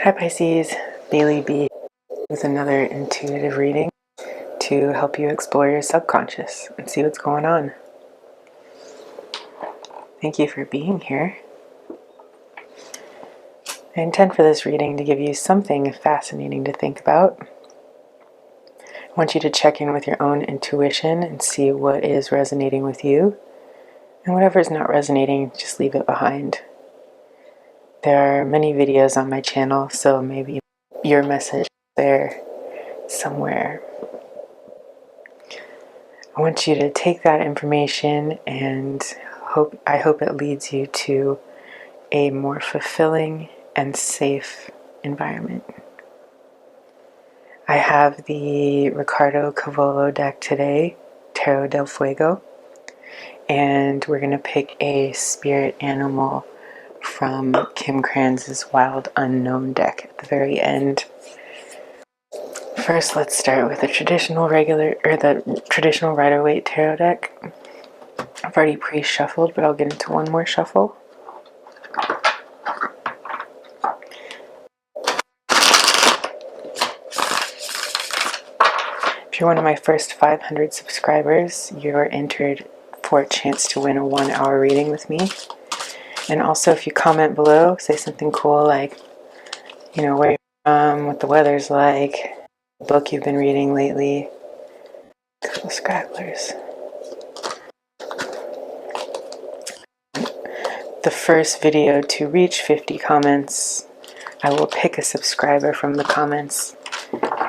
Hi Pisces, Bailey B with another intuitive reading to help you explore your subconscious and see what's going on. Thank you for being here. I intend for this reading to give you something fascinating to think about. I want you to check in with your own intuition and see what is resonating with you. And whatever is not resonating, just leave it behind. There are many videos on my channel, so maybe your message is there somewhere. I want you to take that information and I hope it leads you to a more fulfilling and safe environment. I have the Ricardo Cavolo deck today, Tarot del Fuego, and we're going to pick a spirit animal from Kim Kranz's Wild Unknown deck at the very end. First, let's start with the traditional Rider-Waite tarot deck. I've already pre-shuffled, but I'll get into one more shuffle. If you're one of my first 500 subscribers, you're entered for a chance to win a 1-hour reading with me. And also, if you comment below, say something cool like, you know, where you're from, what the weather's like, the book you've been reading lately. Cool scrabblers. The first video to reach 50 comments, I will pick a subscriber from the comments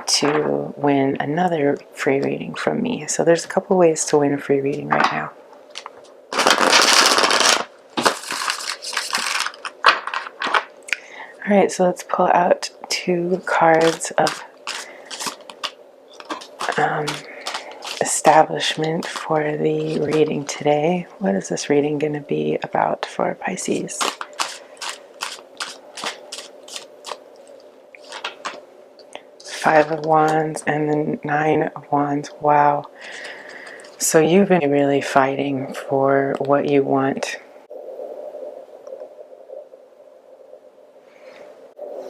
to win another free reading from me. So there's a couple ways to win a free reading right now. Alright, so let's pull out 2 cards of establishment for the reading today. What is this reading going to be about for Pisces? Five of Wands and the 9 of Wands. Wow. So you've been really fighting for what you want.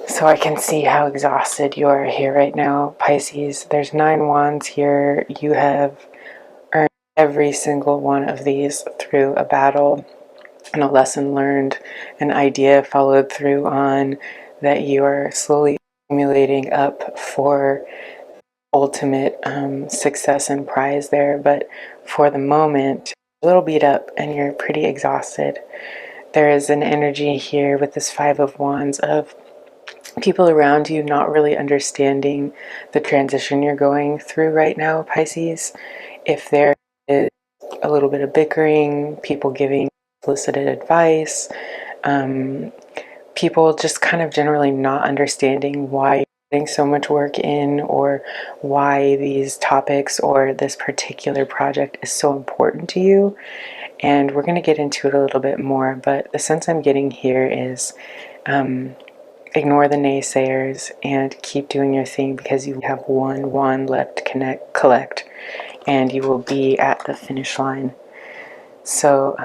So I can see how exhausted you are here right now, Pisces. There's 9 wands here. You have earned every single one of these through a battle and a lesson learned, an idea followed through on that you are slowly accumulating up for ultimate success and prize there. But for the moment, a little beat up and you're pretty exhausted. There is an energy here with this 5 of Wands of people around you not really understanding the transition you're going through right now, Pisces. If there is a little bit of bickering, people giving solicited advice, people just kind of generally not understanding why you're putting so much work in or why these topics or this particular project is so important to you. And we're going to get into it a little bit more, but the sense I'm getting here is ignore the naysayers and keep doing your thing, because you have 1 wand left to collect and you will be at the finish line. So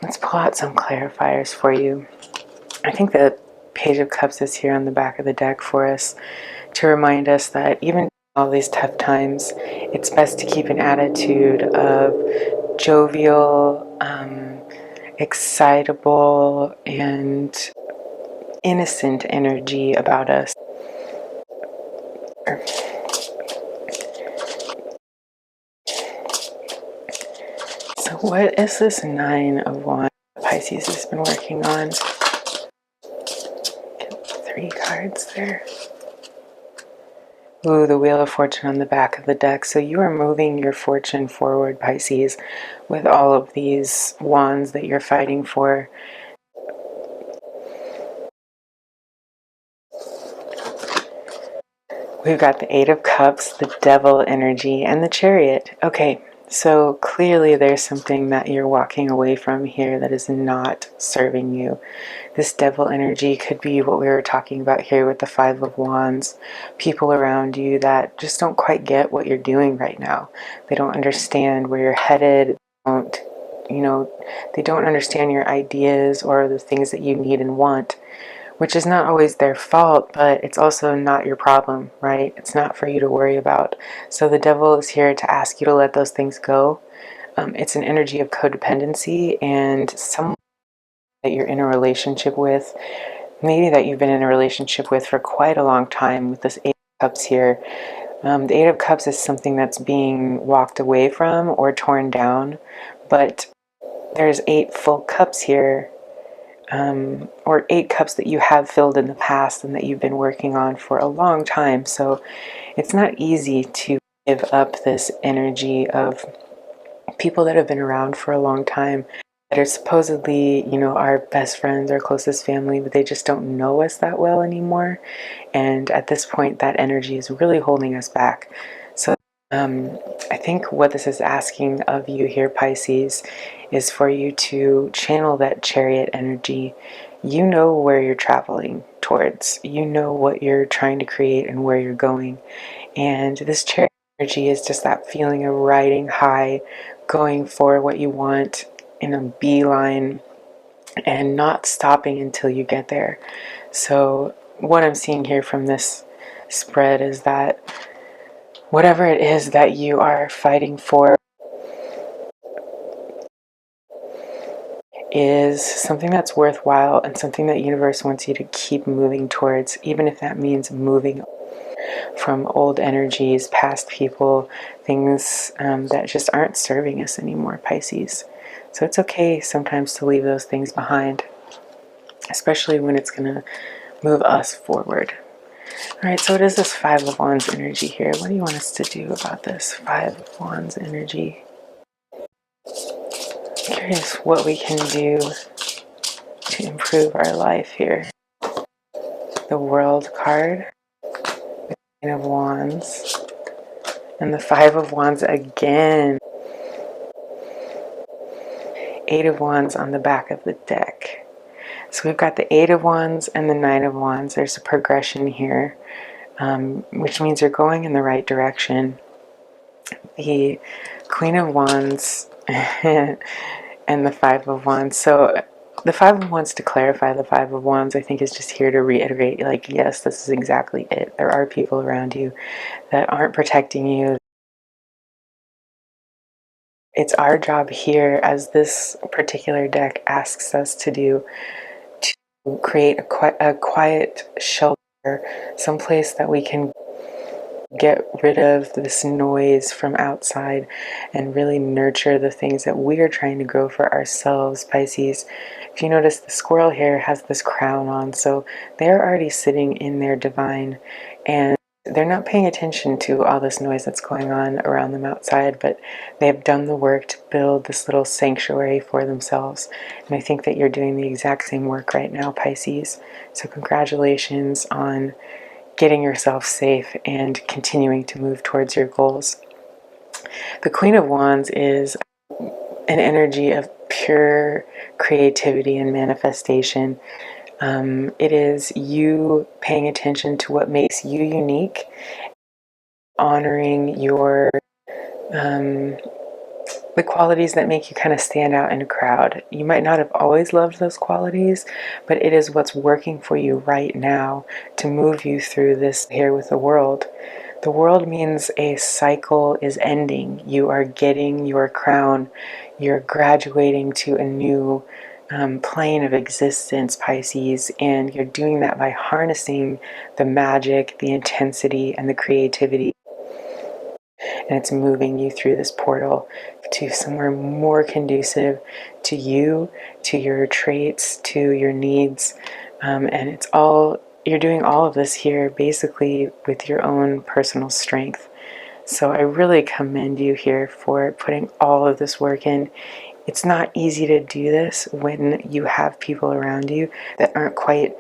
let's pull out some clarifiers for you. I think the Page of Cups is here on the back of the deck for us to remind us that even all these tough times, it's best to keep an attitude of jovial, excitable, and innocent energy about us. So what is this 9 of Wands Pisces has been working on? Get 3 cards there. Ooh, the Wheel of Fortune on the back of the deck. So you are moving your fortune forward, Pisces, with all of these wands that you're fighting for. We've got the 8 of Cups, the Devil energy, and the Chariot. Okay, so clearly there's something that you're walking away from here that is not serving you. This Devil energy could be what we were talking about here with the 5 of Wands. People around you that just don't quite get what you're doing right now. They don't understand where you're headed. They don't understand your ideas or the things that you need and want. which is not always their fault, but it's also not your problem, right? It's not for you to worry about. So the devil is here to ask you to let those things go. It's an energy of codependency, and someone that you're in a relationship with, maybe that you've been in a relationship with for quite a long time, with this Eight of Cups here. The Eight of Cups is something that's being walked away from or torn down, but there's 8 full cups here, or 8 cups that you have filled in the past and that you've been working on for a long time. So it's not easy to give up this energy of people that have been around for a long time, that are supposedly, you know, our best friends, our closest family, but they just don't know us that well anymore. And at this point, that energy is really holding us back. So I think what this is asking of you here, Pisces, is for you to channel that chariot energy. You know where you're traveling towards. You know what you're trying to create and where you're going. And this chariot energy is just that feeling of riding high, going for what you want in a beeline and not stopping until you get there. So what I'm seeing here from this spread is that whatever it is that you are fighting for is something that's worthwhile and something that universe wants you to keep moving towards, even if that means moving from old energies, past people, things that just aren't serving us anymore, Pisces. So it's okay sometimes to leave those things behind, especially when it's going to move us forward. All right, so what is this Five of Wands energy here? What do you want us to do about this Five of Wands energy? I'm curious what we can do to improve our life here. The World card, the Queen of Wands, and the Five of Wands again. Eight of Wands on the back of the deck. So we've got the Eight of Wands and the Nine of Wands. There's a progression here, which means you're going in the right direction. The Queen of Wands and the Five of Wands. So the Five of Wands, to clarify, the Five of Wands, I think, is just here to reiterate, like, yes, this is exactly it. There are people around you that aren't protecting you. It's our job here, as this particular deck asks us to do, to create a quiet shelter, someplace that we can get rid of this noise from outside and really nurture the things that we are trying to grow for ourselves, Pisces. If you notice, the squirrel here has this crown on, so they're already sitting in their divine, and they're not paying attention to all this noise that's going on around them outside, but they have done the work to build this little sanctuary for themselves. And I think that you're doing the exact same work right now, Pisces. So congratulations on getting yourself safe and continuing to move towards your goals. The Queen of Wands is an energy of pure creativity and manifestation. It is you paying attention to what makes you unique, honoring your the qualities that make you kind of stand out in a crowd. You might not have always loved those qualities, but it is what's working for you right now to move you through this here with the world. The world means a cycle is ending. You are getting your crown. You're graduating to a new plane of existence, Pisces, and you're doing that by harnessing the magic, the intensity, and the creativity. And it's moving you through this portal to somewhere more conducive to you, to your traits, to your needs. And it's all, you're doing all of this here basically with your own personal strength. So I really commend you here for putting all of this work in. It's not easy to do this when you have people around you that aren't quite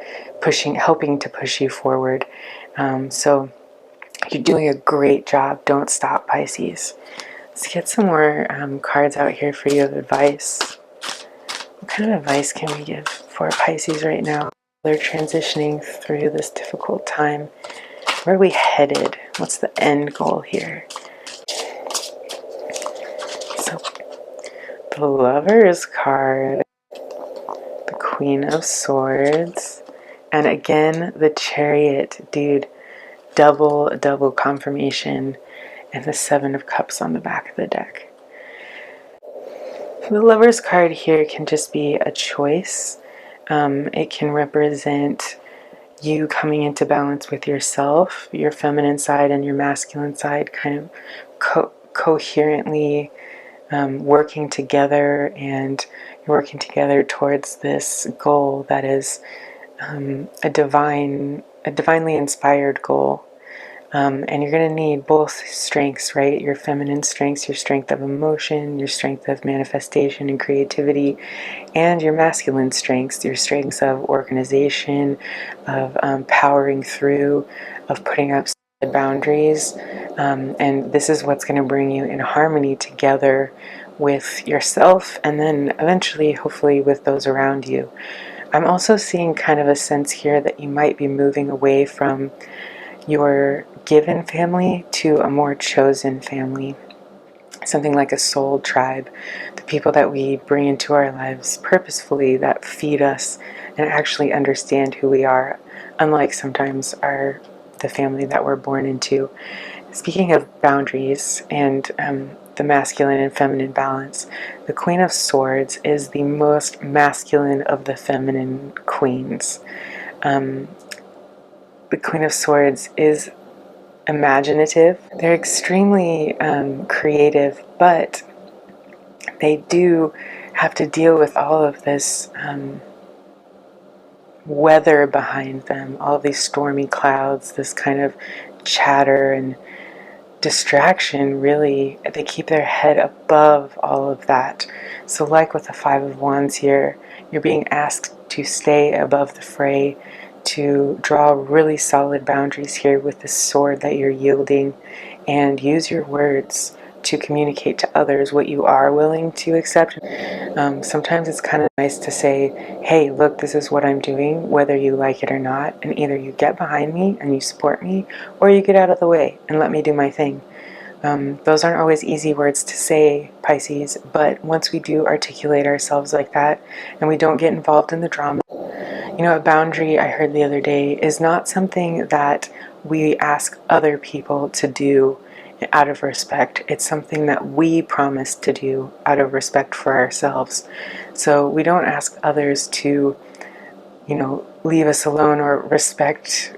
helping to push you forward. So you're doing a great job. Don't stop, Pisces. Let's get some more cards out here for you of advice. What kind of advice can we give for Pisces right now? They're transitioning through this difficult time. Where are we headed? What's the end goal here? So, the Lover's card, the Queen of Swords, And again, the Chariot, dude, double confirmation, and the Seven of Cups on the back of the deck. The Lover's card here can just be a choice. It can represent you coming into balance with yourself, your feminine side and your masculine side, kind of coherently working together, and you're working together towards this goal that is a divinely inspired goal. And you're going to need both strengths, right? Your feminine strengths, your strength of emotion, your strength of manifestation and creativity, and your masculine strengths, your strengths of organization, of powering through, of putting up solid boundaries. And this is what's going to bring you in harmony together with yourself, and then eventually, hopefully, with those around you. I'm also seeing kind of a sense here that you might be moving away from your given family to a more chosen family, something like a soul tribe, the people that we bring into our lives purposefully, that feed us and actually understand who we are, unlike sometimes the family that we're born into. Speaking of boundaries and the masculine and feminine balance, the Queen of Swords is the most masculine of the feminine queens. The Queen of Swords is imaginative. They're extremely creative, but they do have to deal with all of this weather behind them, all of these stormy clouds, this kind of chatter and distraction. Really, they keep their head above all of that. So like with the Five of Wands here, you're being asked to stay above the fray, to draw really solid boundaries here with this sword that you're yielding, and use your words to communicate to others what you are willing to accept. Sometimes it's kind of nice to say, hey, look, this is what I'm doing, whether you like it or not, and either you get behind me and you support me, or you get out of the way and let me do my thing. Those aren't always easy words to say, Pisces, but once we do articulate ourselves like that, and we don't get involved in the drama. You know, a boundary, I heard the other day, is not something that we ask other people to do out of respect. It's something that we promise to do out of respect for ourselves. So we don't ask others to, you know, leave us alone or respect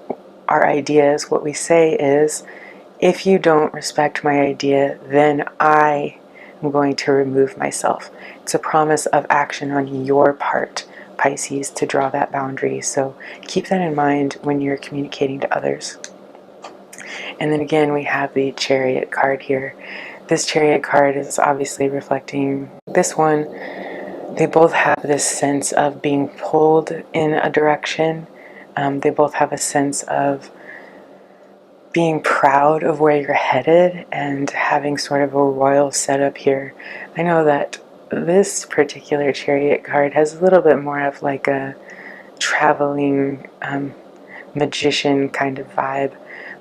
our ideas. What we say is, if you don't respect my idea, then I am going to remove myself. It's a promise of action on your part, Pisces, to draw that boundary. So keep that in mind when you're communicating to others. And then again, we have the Chariot card here. This Chariot card is obviously reflecting this one. They both have this sense of being pulled in a direction. They both have a sense of being proud of where you're headed and having sort of a royal setup here. I know that this particular Chariot card has a little bit more of like a traveling magician kind of vibe,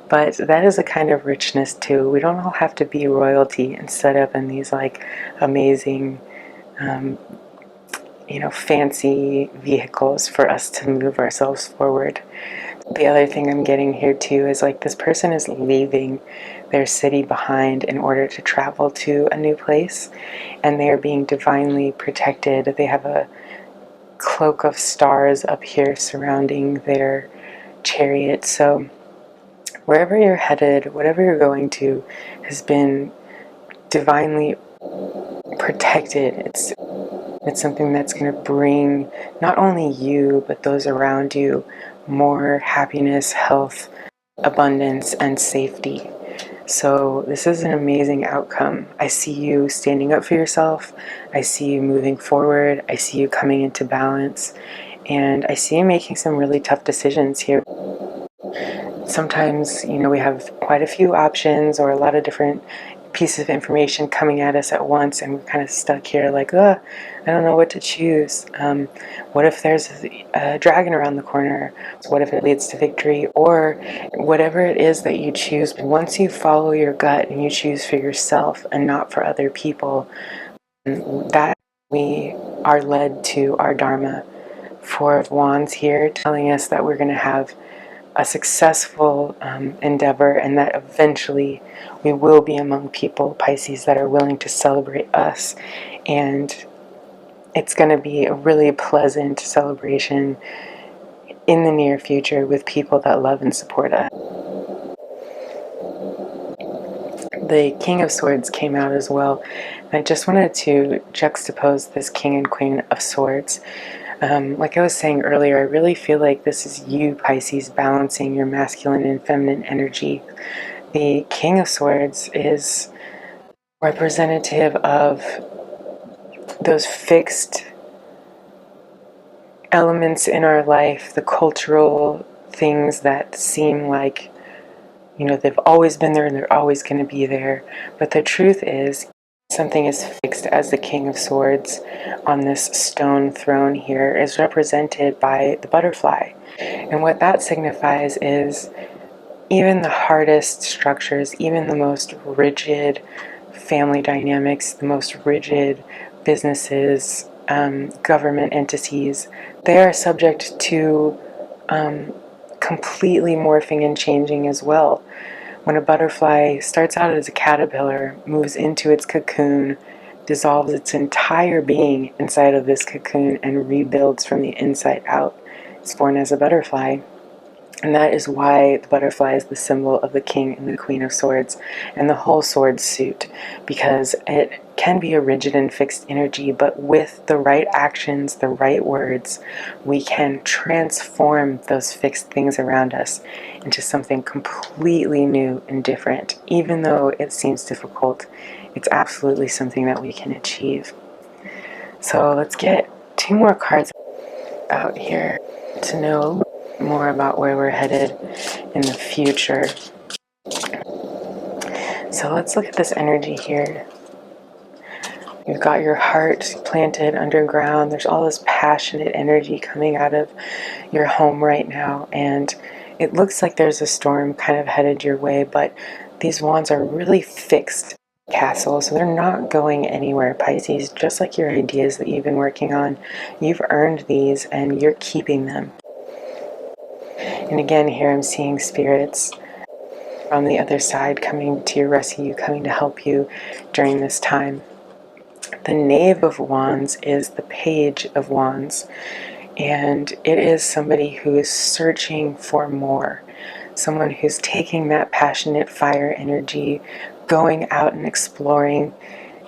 but that is a kind of richness too. We don't all have to be royalty and set up in these like amazing fancy vehicles for us to move ourselves forward. The other thing I'm getting here too is like this person is leaving their city behind in order to travel to a new place, and they are being divinely protected. They have a cloak of stars up here surrounding their chariot. So wherever you're headed, whatever you're going to, has been divinely protected. It's something that's going to bring not only you, but those around you more happiness, health, abundance, and safety. So this is an amazing outcome. I see you standing up for yourself. I see you moving forward. I see you coming into balance. And I see you making some really tough decisions here. Sometimes, we have quite a few options or a lot of different pieces of information coming at us at once, and we're kind of stuck here like, I don't know what to choose. What if there's a dragon around the corner? What if it leads to victory? Or whatever it is that you choose, once you follow your gut and you choose for yourself and not for other people, that we are led to our Dharma Four of Wands here, telling us that we're going to have a successful endeavor, and that eventually we will be among people, Pisces, that are willing to celebrate us. And it's going to be a really pleasant celebration in the near future with people that love and support us. The King of Swords came out as well. And I just wanted to juxtapose this King and Queen of Swords. Like I was saying earlier, I really feel like this is you, Pisces, balancing your masculine and feminine energy. The King of Swords is representative of those fixed elements in our life, the cultural things that seem like, you know, they've always been there and they're always going to be there. But the truth is, something as fixed as the King of Swords on this stone throne here is represented by the butterfly. And what that signifies is even the hardest structures, even the most rigid family dynamics, the most rigid businesses, government entities, they are subject to completely morphing and changing as well. When a butterfly starts out as a caterpillar, moves into its cocoon, dissolves its entire being inside of this cocoon, and rebuilds from the inside out, it's born as a butterfly. And that is why the butterfly is the symbol of the King and the Queen of Swords and the whole sword suit, because it can be a rigid and fixed energy, but with the right actions, the right words, we can transform those fixed things around us into something completely new and different. Even though it seems difficult, it's absolutely something that we can achieve. So let's get two more cards out here to know more about where we're headed in the future. So let's look at this energy here. You've got your heart planted underground. There's all this passionate energy coming out of your home right now, and it looks like there's a storm kind of headed your way, but these wands are really fixed castles, so they're not going anywhere, Pisces. Just like your ideas that you've been working on, you've earned these and you're keeping them. And again, here I'm seeing spirits from the other side coming to your rescue, coming to help you during this time. The Knave of Wands is the Page of Wands, and it is somebody who is searching for more. Someone who's taking that passionate fire energy, going out and exploring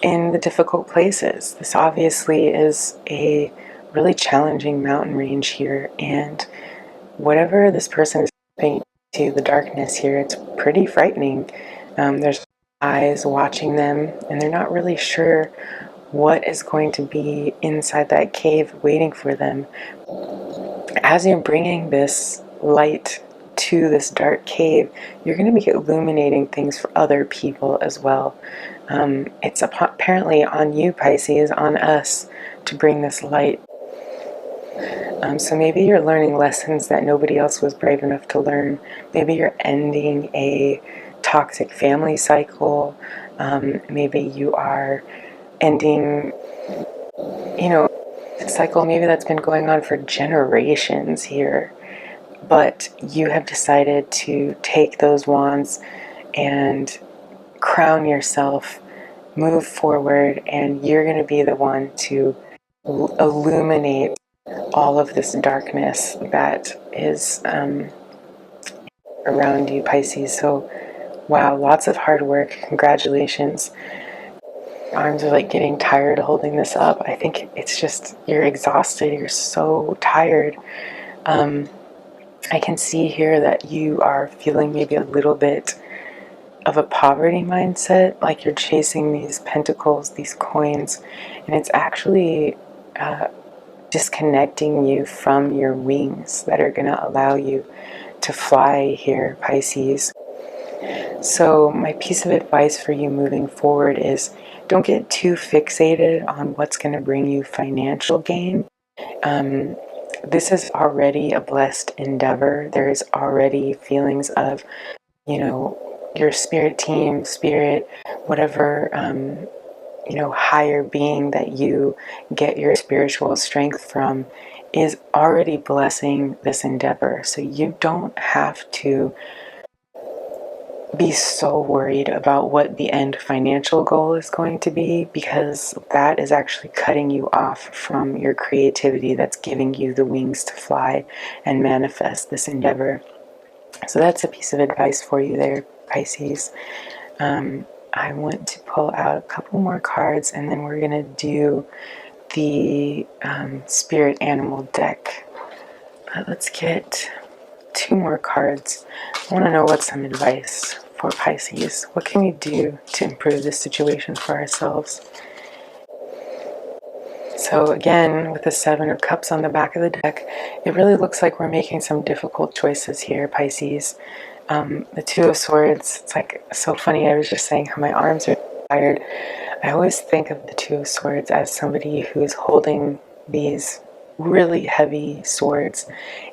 in the difficult places. This obviously is a really challenging mountain range here, and whatever this person is stepping to the darkness here, it's pretty frightening. There's eyes watching them, and they're not really sure what is going to be inside that cave waiting for them. As you're bringing this light to this dark cave, you're going to be illuminating things for other people as well. It's apparently on you, Pisces, on us, to bring this light. So maybe you're learning lessons that nobody else was brave enough to learn. Maybe you're ending a toxic family cycle. Maybe you are ending, a cycle maybe that's been going on for generations here. But you have decided to take those wands and crown yourself, move forward, and you're going to be the one to illuminate all of this darkness that is around you, Pisces. So, wow, lots of hard work. Congratulations. Arms are like getting tired holding this up. I think it's just, you're exhausted. You're so tired. I can see here that you are feeling maybe a little bit of a poverty mindset, like you're chasing these pentacles, these coins, and it's actually disconnecting you from your wings that are going to allow you to fly here, Pisces. So my piece of advice for you moving forward is don't get too fixated on what's going to bring you financial gain. This is already a blessed endeavor. There is already feelings of, your spirit team, spirit, whatever, higher being that you get your spiritual strength from is already blessing this endeavor. So you don't have to be so worried about what the end financial goal is going to be, because that is actually cutting you off from your creativity that's giving you the wings to fly and manifest this endeavor. So that's a piece of advice for you there, Pisces. I want to pull out a couple more cards, and then we're going to do the spirit animal deck. Let's get 2 more cards. I want to know what's some advice for Pisces. What can we do to improve this situation for ourselves? So again, with the 7 of Cups on the back of the deck, it really looks like we're making some difficult choices here, Pisces. The 2 of Swords, it's like so funny. I was just saying how my arms are tired. I always think of the 2 of Swords as somebody who's holding these really heavy swords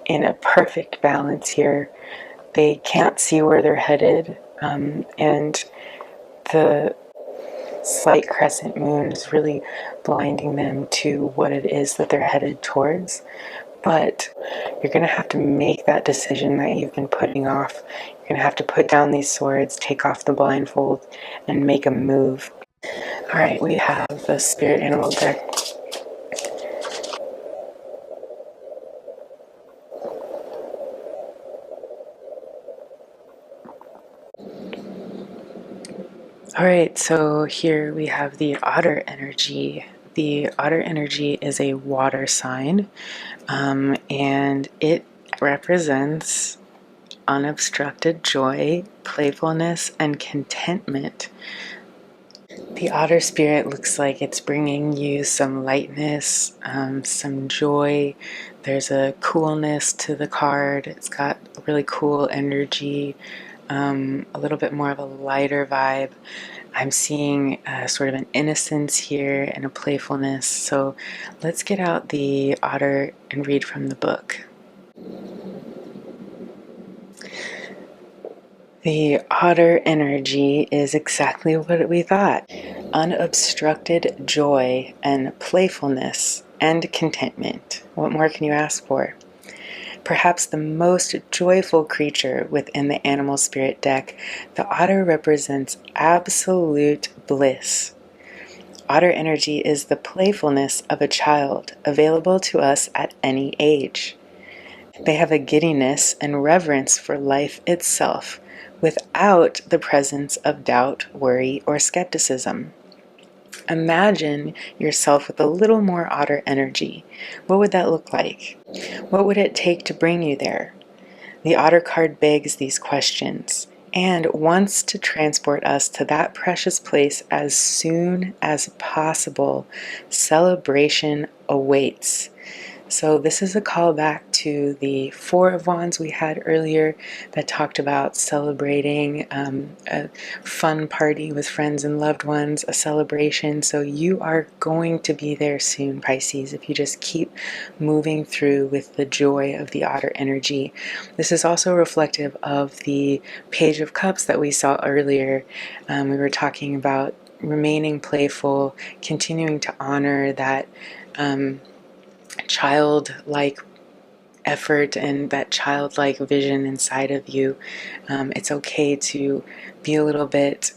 in a perfect balance here. They can't see where they're headed, and the slight crescent moon is really blinding them to what it is that they're headed towards. But you're going to have to make that decision that you've been putting off. You're going to have to put down these swords, take off the blindfold, and make a move. All right, we have the spirit animal deck. All right, so here we have the otter energy. The otter energy is a water sign, and it represents unobstructed joy, playfulness, and contentment. The otter spirit looks like it's bringing you some lightness, some joy. There's a coolness to the card. It's got a really cool energy, a little bit more of a lighter vibe. I'm seeing sort of an innocence here and a playfulness. So let's get out the otter and read from the book. The otter energy is exactly what we thought. Unobstructed joy and playfulness and contentment. What more can you ask for? Perhaps the most joyful creature within the animal spirit deck, the otter represents absolute bliss. Otter energy is the playfulness of a child, available to us at any age. They have a giddiness and reverence for life itself, without the presence of doubt, worry, or skepticism. Imagine yourself with a little more otter energy. What would that look like? What would it take to bring you there? The otter card begs these questions and wants to transport us to that precious place as soon as possible. Celebration awaits. So this is a callback to the 4 of Wands we had earlier that talked about celebrating a fun party with friends and loved ones, a celebration. So you are going to be there soon, Pisces, if you just keep moving through with the joy of the otter energy. This is also reflective of the Page of Cups that we saw earlier. We were talking about remaining playful, continuing to honor that childlike effort and that childlike vision inside of you. It's okay to be a little bit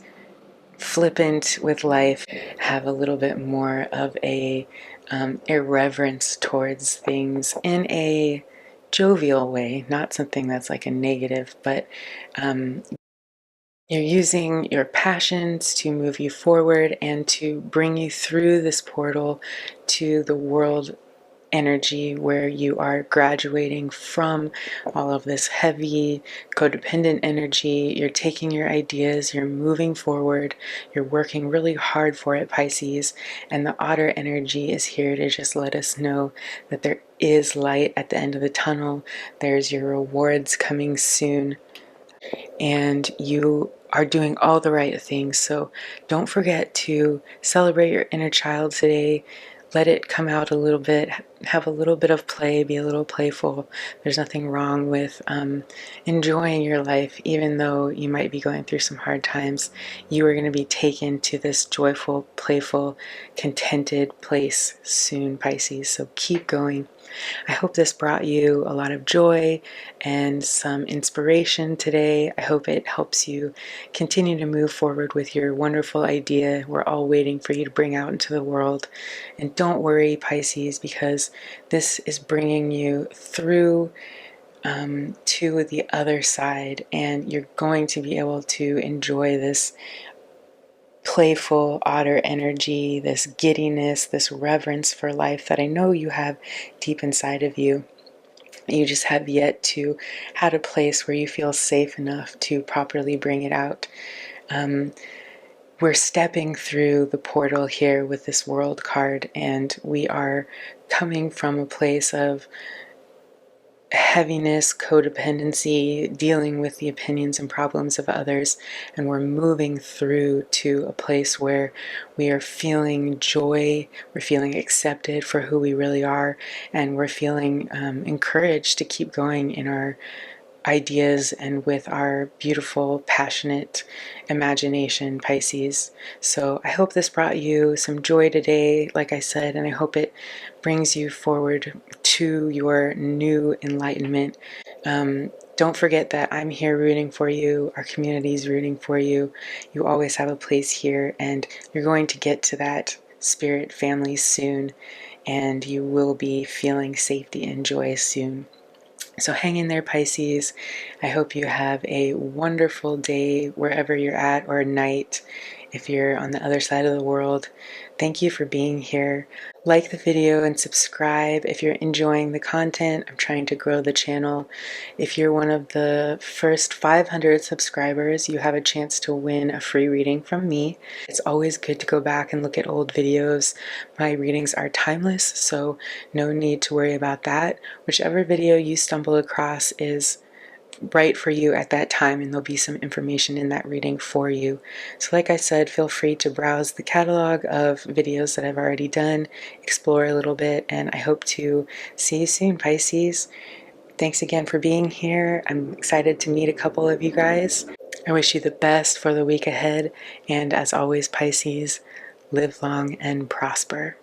flippant with life, have a little bit more of a irreverence towards things in a jovial way, not something that's like a negative, but you're using your passions to move you forward and to bring you through this portal to the world energy where you are graduating from all of this heavy codependent energy. You're taking your ideas, you're moving forward, you're working really hard for it, Pisces, and the otter energy is here to just let us know that there is light at the end of the tunnel. There's your rewards coming soon, and you are doing all the right things. So don't forget to celebrate your inner child today. Let it come out a little bit, have a little bit of play, be a little playful. There's nothing wrong with enjoying your life, even though you might be going through some hard times. You are going to be taken to this joyful, playful, contented place soon, Pisces. So keep going. I hope this brought you a lot of joy and some inspiration today. I hope it helps you continue to move forward with your wonderful idea we're all waiting for you to bring out into the world. And don't worry, Pisces, because this is bringing you through to the other side, and you're going to be able to enjoy this playful otter energy, this giddiness, this reverence for life that I know you have deep inside of you. You just have yet to have a place where you feel safe enough to properly bring it out. We're stepping through the portal here with this world card, and we are coming from a place of heaviness, codependency, dealing with the opinions and problems of others, and we're moving through to a place where we are feeling joy, we're feeling accepted for who we really are, and we're feeling encouraged to keep going in our ideas and with our beautiful, passionate imagination, Pisces. So I hope this brought you some joy today, like I said, and I hope it brings you forward to your new enlightenment. Don't forget that I'm here rooting for you. Our community is rooting for you. You always have a place here, and you're going to get to that spirit family soon, and you will be feeling safety and joy soon. So hang in there, Pisces. I hope you have a wonderful day wherever you're at, or night if you're on the other side of the world. Thank you for being here. Like the video and subscribe if you're enjoying the content. I'm trying to grow the channel. If you're one of the first 500 subscribers, you have a chance to win a free reading from me. It's always good to go back and look at old videos. My readings are timeless, so no need to worry about that. Whichever video you stumble across is right for you at that time, and there'll be some information in that reading for you. So like I said, feel free to browse the catalog of videos that I've already done, explore a little bit, and I hope to see you soon, Pisces. Thanks again for being here. I'm excited to meet a couple of you guys. I wish you the best for the week ahead, and as always, Pisces, live long and prosper.